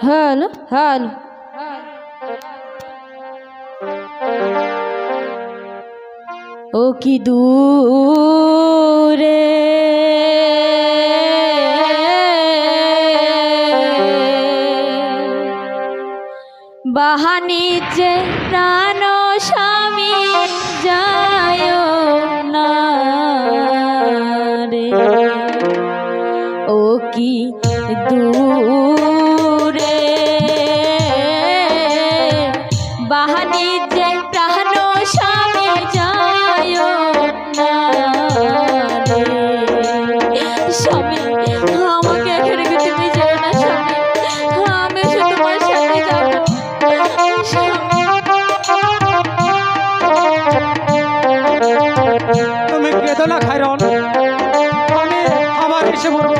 Hello hello ও কি দূরে বাহানিজ্যে প্রাণ স্বামী যায় না রে ও কি দূরে বাহানিজ্যে প্রাণ স্বামী যায় না রে স্বামী আমাকে এখানে রেখে তুমি যেও না স্বামী আমি শুধু তোমার সাথে যাবো তুমি কেঁদো না খায়রন, আমি আবার এসে পড়বো।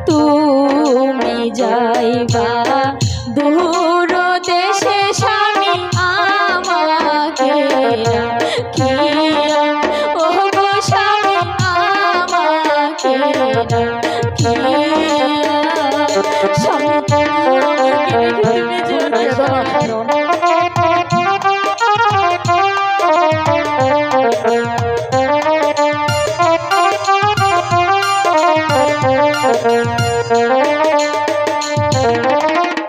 তুমি যাইবা দূর দেশে স্বামী আমাকে রাখিয়া ও গো স্বামী আমাকে রাখিয়া স্বামী আমাকে রেখে তুমি যেও না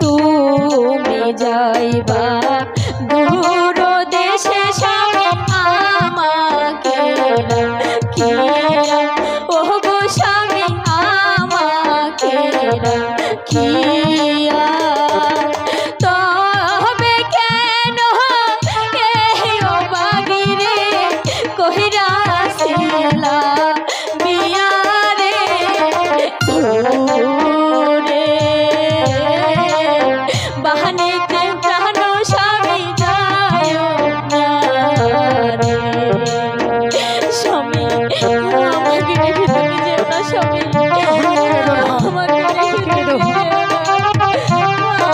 তুমি যাইবা দূর দেশে স্বামী আমাকে রাখিয়া ও গো স্বামী আমাকে রাখিয়া তবে কেন এই অবাগিরে কহিরাছিলা বিয়া রে দূরে বাহানিতে প্রাণ স্বামী যায় না রে স্বামী আমাকে রেখে তুমি যেও না স্বামী আমাকে রেখে তুমি যেও না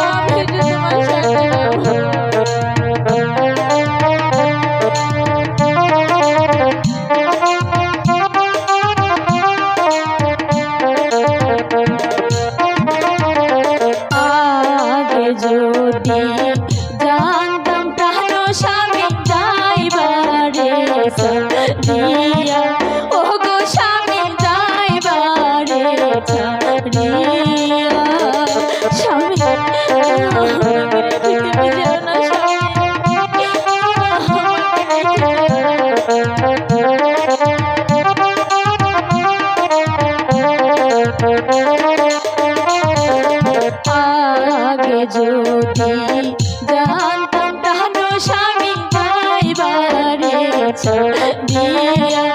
আমি শুধু তোমার সাথে যাবো যদি জানতাম প্রাণ স্বামী যাইবারে ছাড়িয়া ও গো স্বামী যাইবারে ছাড়িয়া স্বামী আমাকে রেখে তুমি যেও না স্বামী আগে যদি জানতাম প্রাণ স্বামী যাইবারে ছাড়িয়া